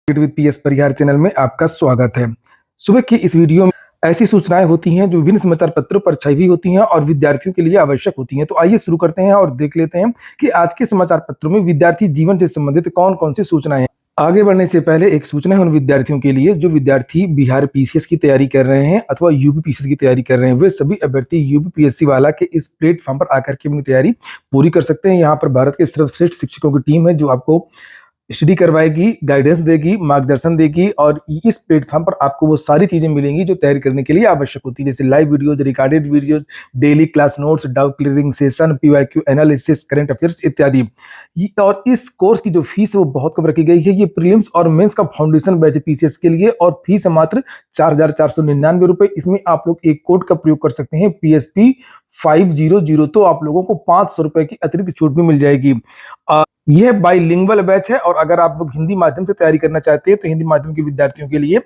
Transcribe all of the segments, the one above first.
With PS Parihar channel में आपका स्वागत है। सुबह की इस वीडियो में ऐसी सूचनाएं होती हैं जो विभिन्न समाचार पत्रों पर छपी हुई होती हैं और विद्यार्थियों के लिए आवश्यक होती हैं। तो आइए शुरू करते हैं और देख लेते हैं कि आज के समाचार पत्रों में विद्यार्थी जीवन से संबंधित कौन कौन सी सूचनाएं हैं। आगे बढ़ने से पहले एक सूचना है उन विद्यार्थियों के लिए जो विद्यार्थी बिहार पीसीएस की तैयारी कर रहे हैं अथवा यूपी पीसीएस की तैयारी कर रहे हैं। वे सभी अभ्यर्थी यूपी पीएससी वाला के इस प्लेटफॉर्म पर आकर के अपनी तैयारी पूरी कर सकते हैं। यहाँ पर भारत के सर्वश्रेष्ठ शिक्षकों की टीम है जो आपको स्टडी करवाएगी, गाइडेंस देगी, मार्गदर्शन देगी और इस प्लेटफॉर्म पर आपको वो सारी चीजें मिलेंगी जो तैयारी करने के लिए आवश्यक होती है, जैसे live videos, recorded videos, daily class notes, doubt clearing session, PYQ analysis, current affairs इत्यादि। और इस कोर्स की जो फीस है वो बहुत कम रखी गई है। ये प्रीलिम्स और मेंस का फाउंडेशन बैच है पीसीएस के लिए और फीस है मात्र 4,499 रुपए। इसमें आप लोग एक कोड का प्रयोग कर सकते हैं PSP 500, तो आप लोगों को 500 रुपए की अतिरिक्त छूट भी मिल जाएगी। यह बाइलिंगुअल बैच है और अगर आप लोग हिंदी माध्यम से तैयारी करना चाहते हैं तो हिंदी माध्यम के विद्यार्थियों के लिए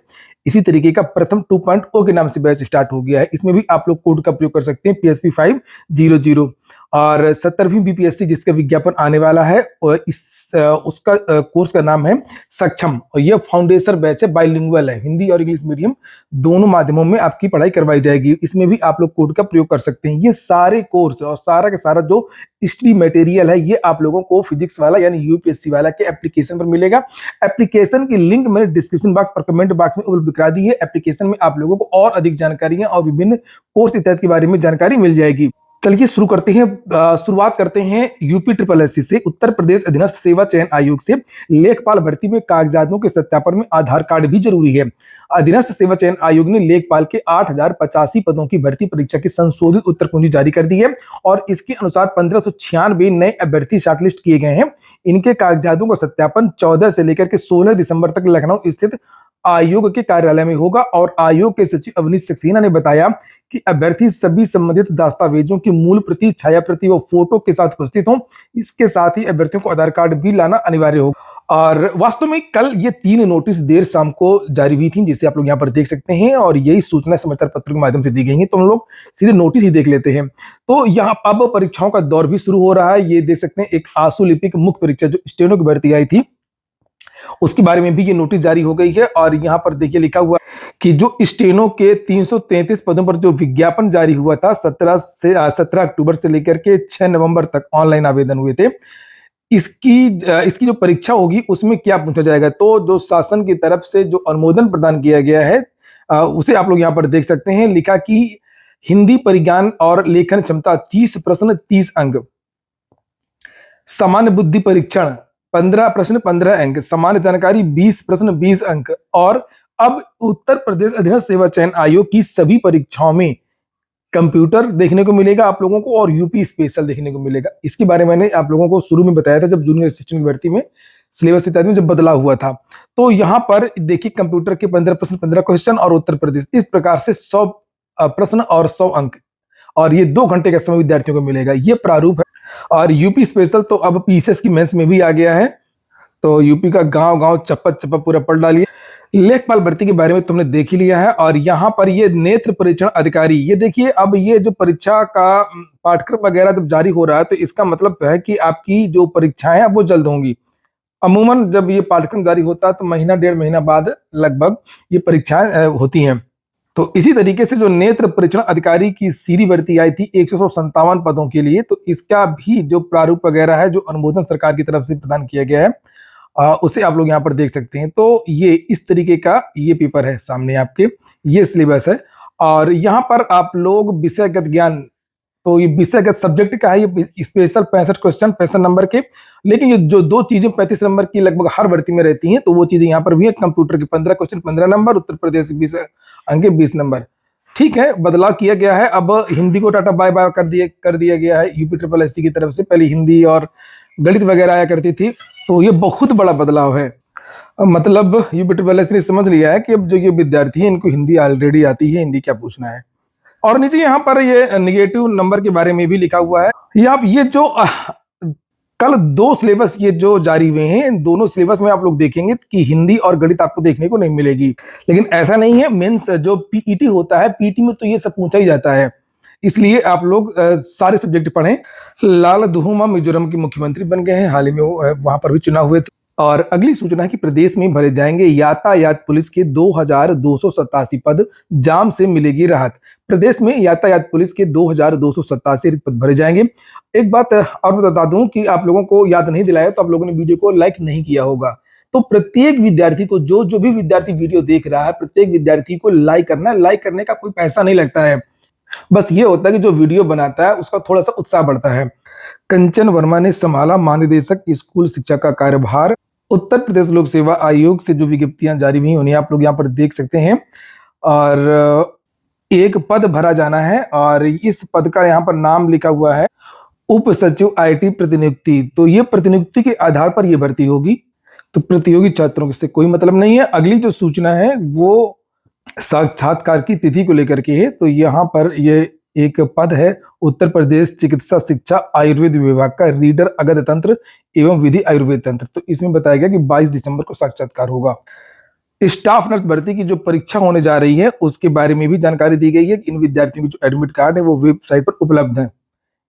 इसी तरीके का प्रथम 2.0 के नाम से बैच स्टार्ट हो गया है। इसमें भी आप लोग कोड का प्रयोग कर सकते हैं PSP 500 और 70वीं बीपीएससी जिसका विज्ञापन आने वाला है और उसका कोर्स का नाम है सक्षम और यह फाउंडेशन बैच है, बाइलिंगुअल है, हिंदी और इंग्लिश मीडियम दोनों माध्यमों में आपकी पढ़ाई करवाई जाएगी। इसमें भी आप लोग कोड का प्रयोग कर सकते हैं। ये सारे कोर्स और सारा का सारा जो स्टडी मटेरियल है ये आप लोगों को फिजिक्स वाला यानी यूपीएससी वाला के एप्लीकेशन पर मिलेगा। एप्लीकेशन की लिंक मैंने डिस्क्रिप्शन बॉक्स और कमेंट बॉक्स में उपलब्ध करा दी है। एप्लीकेशन में आप लोगों को और अधिक जानकारी और विभिन्न कोर्स इत्यादि के बारे में जानकारी मिल जाएगी। चलिए शुरुआत करते हैं यूपी SSSC से। उत्तर प्रदेश अधीनस्थ सेवा चयन आयोग से लेखपाल भर्ती में कागजातों के सत्यापन में आधार कार्ड भी जरूरी है। अधीनस्थ सेवा चयन आयोग ने लेखपाल के 8,085 पदों की भर्ती परीक्षा की संशोधित उत्तर कुंजी जारी कर दी है और इसके अनुसार 1596 नए अभ्यर्थी शॉर्टलिस्ट किए गए हैं। इनके कागजातों का सत्यापन 14 से लेकर के 16 दिसंबर तक लखनऊ स्थित आयोग के कार्यालय में होगा और आयोग के सचिव अवनीश सक्सेना ने बताया कि अभ्यर्थी सभी संबंधित दस्तावेजों की मूल प्रति, छाया प्रति व फोटो के साथ उपस्थित हों। इसके साथ ही अभ्यर्थियों को आधार कार्ड भी लाना अनिवार्य होगा। और वास्तव में कल ये 3 नोटिस देर शाम को जारी हुई थी जिसे आप लोग यहाँ पर देख सकते हैं और यही सूचना समाचार पत्रों के माध्यम से दी गई है। तो हम लोग सीधे नोटिस ही देख लेते हैं। तो यहाँ अब परीक्षाओं का दौर भी शुरू हो रहा है। ये देख सकते हैं एक आशु लिपिक मुख्य परीक्षा जो स्टेनो की भर्ती आई थी उसके बारे में भी ये नोटिस जारी हो गई है और यहाँ पर देखिए लिखा हुआ कि जो स्टेनो के 333 पदों पर जो विज्ञापन जारी हुआ था 17 अक्टूबर से लेकर के 6 नवंबर तक ऑनलाइन आवेदन हुए थे। इसकी जो परीक्षा होगी उसमें क्या पूछा जाएगा, तो जो शासन की तरफ से जो अनुमोदन प्रदान किया गया है उसे आप लोग यहाँ पर देख सकते हैं। लिखा कि हिंदी परिज्ञान और लेखन क्षमता 30 प्रश्न 30 अंक, सामान्य बुद्धि परीक्षण 15 प्रश्न 15 अंक, सामान्य जानकारी 20 प्रश्न 20 अंक। और अब उत्तर प्रदेश अधीनस्थ सेवा चयन आयोग की सभी परीक्षाओं में कंप्यूटर देखने को मिलेगा आप लोगों को और यूपी स्पेशल देखने को मिलेगा। इसके बारे में मैंने आप लोगों को शुरू में बताया था जब जूनियर असिस्टेंट की भर्ती में सिलेबस इत्यादि में जब बदलाव हुआ था। तो यहाँ पर देखिए कंप्यूटर के 15 प्रश्न 15 क्वेश्चन और उत्तर प्रदेश इस प्रकार से 100 प्रश्न और 100 अंक और ये 2 घंटे का समय विद्यार्थियों को मिलेगा। ये प्रारूप है। और यूपी स्पेशल तो अब पीसीएस की मेंस में भी आ गया है। तो यूपी का गांव गांव चप्पा चप्पा पूरा पढ़ डालिए। लेखपाल भर्ती के बारे में तुमने देख ही लिया है और यहाँ पर ये नेत्र परीक्षण अधिकारी, ये देखिए अब ये जो परीक्षा का पाठ्यक्रम वगैरह जब जारी हो रहा है तो इसका मतलब है कि आपकी जो परीक्षाएं वो जल्द होंगी। अमूमन जब ये पाठ्यक्रम जारी होता है तो महीना 1.5 महीना बाद लगभग ये परीक्षाएं होती हैं। तो इसी तरीके से जो नेत्र परीक्षण अधिकारी की सीधी भर्ती आई थी 157 पदों के लिए, तो इसका भी जो प्रारूप वगैरह है जो अनुमोदन सरकार की तरफ से प्रदान किया गया है उसे आप लोग यहाँ पर देख सकते हैं। तो ये इस तरीके का ये पेपर है सामने आपके, ये सिलेबस है। और यहाँ पर आप लोग विषयगत ज्ञान, तो ये विषयगत सब्जेक्ट का है, ये स्पेशल 65 क्वेश्चन 65 नंबर के। लेकिन ये जो 2 चीजें 35 नंबर की लगभग हर भर्ती में रहती हैं तो वो चीजें यहाँ पर भी है। कंप्यूटर के 15 क्वेश्चन 15 नंबर, उत्तर प्रदेश 20 अंक 20 नंबर। ठीक है, बदलाव किया गया है। अब हिंदी को टाटा बाय बाय कर दिया गया है यूपी SSSC की तरफ से। पहले हिंदी और गणित वगैरह आया करती थी, तो ये बहुत बड़ा बदलाव है। मतलब यूपी SSSC ने समझ लिया है कि अब जो ये विद्यार्थी है इनको हिंदी ऑलरेडी आती है, हिंदी क्या पूछना है। और नीचे यहाँ पर ये नेगेटिव नंबर के बारे में भी लिखा हुआ है। ये जो कल 2 सिलेबस ये जो जारी हुए हैं, इन दोनों सिलेबस में आप लोग देखेंगे कि हिंदी और गणित आपको देखने को नहीं मिलेगी। लेकिन ऐसा नहीं है, मेंस जो पीईटी होता है, पीईटी में तो ये सब पूछा ही जाता है। इसलिए आप लोग सारे सब्जेक्ट पढ़ें। लाल दुहुमा मिजोरम के मुख्यमंत्री बन गए हैं, हाल ही में वहां पर भी चुनाव हुए थे। और अगली सूचना है कि प्रदेश में भरे जाएंगे यातायात पुलिस के 2287 पद, जाम से मिलेगी राहत। प्रदेश में यातायात पुलिस के 2287 रिक्त पद भरे जाएंगे। एक बात और बता दूं कि आप लोगों को याद नहीं दिलाया तो आप लोगों ने वीडियो को लाइक नहीं किया होगा। तो प्रत्येक विद्यार्थी को, जो जो भी विद्यार्थी वीडियो देख रहा है, प्रत्येक विद्यार्थी को लाइक करना है। लाइक करने का कोई पैसा नहीं लगता है, बस ये होता है कि जो वीडियो बनाता है उसका थोड़ा सा उत्साह बढ़ता है। कंचन वर्मा ने संभाला महानिदेशक स्कूल शिक्षा का कार्यभार। उत्तर प्रदेश लोक सेवा आयोग से जो विज्ञप्तियां जारी हुई उन्हें आप लोग यहाँ पर देख सकते हैं। और एक पद भरा जाना है और इस पद का यहाँ पर नाम लिखा हुआ है उप सचिव आईटी प्रतिनियुक्ति। तो ये प्रतिनियुक्ति के आधार पर ये भर्ती होगी, तो प्रतियोगी छात्रों से कोई मतलब नहीं है। अगली जो सूचना है वो साक्षात्कार की तिथि को लेकर के है। तो यहाँ पर ये एक पद है उत्तर प्रदेश चिकित्सा शिक्षा आयुर्वेद विभाग का रीडर अगध तंत्र एवं विधि आयुर्वेद तंत्र। तो इसमें बताया गया कि 22 दिसंबर को साक्षात्कार होगा। स्टाफ नर्स भर्ती की जो परीक्षा होने जा रही है उसके बारे में भी जानकारी दी गई है कि इन विद्यार्थियों की जो एडमिट कार्ड है वो वेबसाइट पर उपलब्ध है,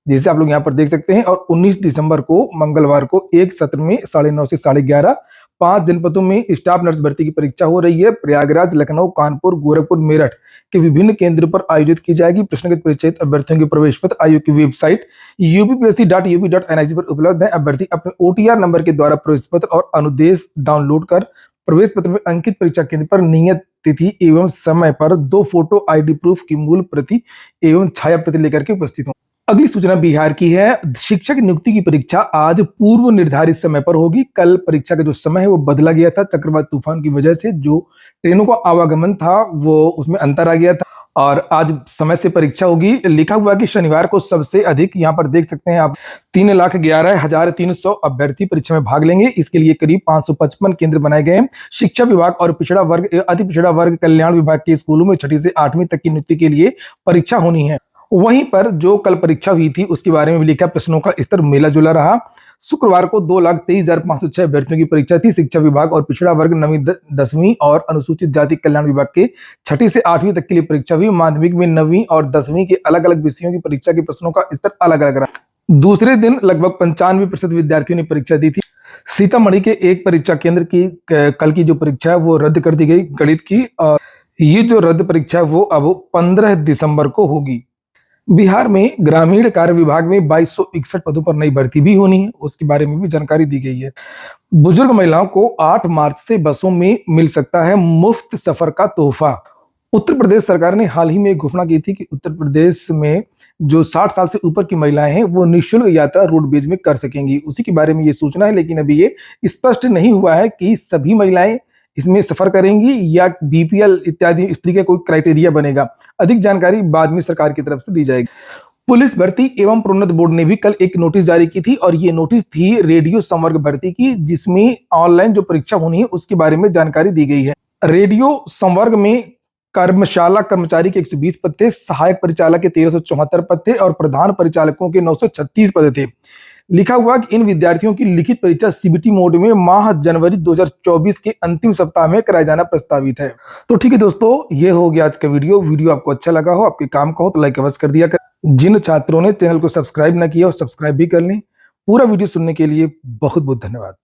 जैसे आप लोग यहाँ पर देख सकते हैं। और 19 दिसंबर को मंगलवार को एक सत्र में 9:30 से 11:30 5 जनपदों में स्टाफ नर्स भर्ती की परीक्षा हो रही है। प्रयागराज, लखनऊ, कानपुर, गोरखपुर, मेरठ के विभिन्न केंद्रों पर आयोजित की जाएगी। प्रश्नगत परिचय अभ्यर्थियों के प्रवेश पत्र आयोग की वेबसाइट upsc.ub.nic पर उपलब्ध है। अभ्यर्थी अपने OTR नंबर के द्वारा प्रवेश पत्र और अनुदेश डाउनलोड कर प्रवेश पत्र में अंकित परीक्षा केंद्र पर नियत तिथि एवं समय पर 2 फोटो ID प्रूफ की मूल प्रति एवं छाया प्रति लेकर के उपस्थित हों। अगली सूचना बिहार की है। शिक्षक नियुक्ति की परीक्षा आज पूर्व निर्धारित समय पर होगी। कल परीक्षा का जो समय है वो बदला गया था, चक्रवात तूफान की वजह से जो ट्रेनों का आवागमन था वो उसमें अंतर आ गया था और आज समय से परीक्षा होगी। लिखा हुआ कि शनिवार को सबसे अधिक, यहाँ पर देख सकते हैं आप, 3,11,300 अभ्यर्थी परीक्षा में भाग लेंगे। इसके लिए करीब 555 केंद्र बनाए गए हैं। शिक्षा विभाग और पिछड़ा वर्ग अति पिछड़ा वर्ग कल्याण विभाग के स्कूलों में 6ठी से 8वीं तक की नियुक्ति के लिए परीक्षा होनी है। वहीं पर जो कल परीक्षा हुई थी उसके बारे में भी लिखा, प्रश्नों का स्तर मिला जुला रहा। शुक्रवार को 2,23,506 अभ्यर्थियों की परीक्षा थी। शिक्षा विभाग और पिछड़ा वर्ग 9वीं 10वीं और अनुसूचित जाति कल्याण विभाग के 6ठी से 8वीं तक के लिए परीक्षा हुई। माध्यमिक में 9वीं और 10वीं के अलग अलग विषयों की परीक्षा के प्रश्नों का स्तर अलग अलग रहा। दूसरे दिन लगभग 95% विद्यार्थियों ने परीक्षा दी थी। सीतामढ़ी के एक परीक्षा केंद्र की कल की जो परीक्षा है वो रद्द कर दी गई गणित की, और ये जो रद्द परीक्षा है वो अब 15 दिसंबर को होगी। बिहार में ग्रामीण कार्य विभाग में 2261 पदों पर नई भर्ती भी होनी है, उसके बारे में भी जानकारी दी गई है। बुजुर्ग महिलाओं को 8 मार्च से बसों में मिल सकता है मुफ्त सफर का तोहफा। उत्तर प्रदेश सरकार ने हाल ही में घोषणा की थी कि उत्तर प्रदेश में जो 60 साल से ऊपर की महिलाएं हैं वो निःशुल्क यात्रा रोडवेज में कर सकेंगी। उसी के बारे में ये सूचना है, लेकिन अभी ये स्पष्ट नहीं हुआ है कि सभी महिलाएं इसमें सफर करेंगी या BPL इत्यादि इस तरीके कोई क्राइटेरिया बनेगा। अधिक जानकारी बाद में सरकार की तरफ से दी जाएगी। पुलिस भर्ती एवं प्रोन्नत बोर्ड ने भी कल एक नोटिस जारी की थी और ये नोटिस थी रेडियो संवर्ग भर्ती की, जिसमें ऑनलाइन जो परीक्षा होनी है उसके बारे में जानकारी दी गई है। रेडियो संवर्ग में कर्मशाला कर्मचारी के 120 पद थे, सहायक परिचालक के 1374 पद थे और प्रधान परिचालकों के 936 पद थे। लिखा हुआ कि इन विद्यार्थियों की लिखित परीक्षा CBT मोड में माह जनवरी 2024 के अंतिम सप्ताह में कराया जाना प्रस्तावित है। तो ठीक है दोस्तों, ये हो गया आज का वीडियो आपको अच्छा लगा हो, आपके काम का हो तो लाइक अवश्य कर दिया कर। जिन छात्रों ने चैनल को सब्सक्राइब ना किया हो सब्सक्राइब भी कर लें। पूरा वीडियो सुनने के लिए बहुत बहुत धन्यवाद।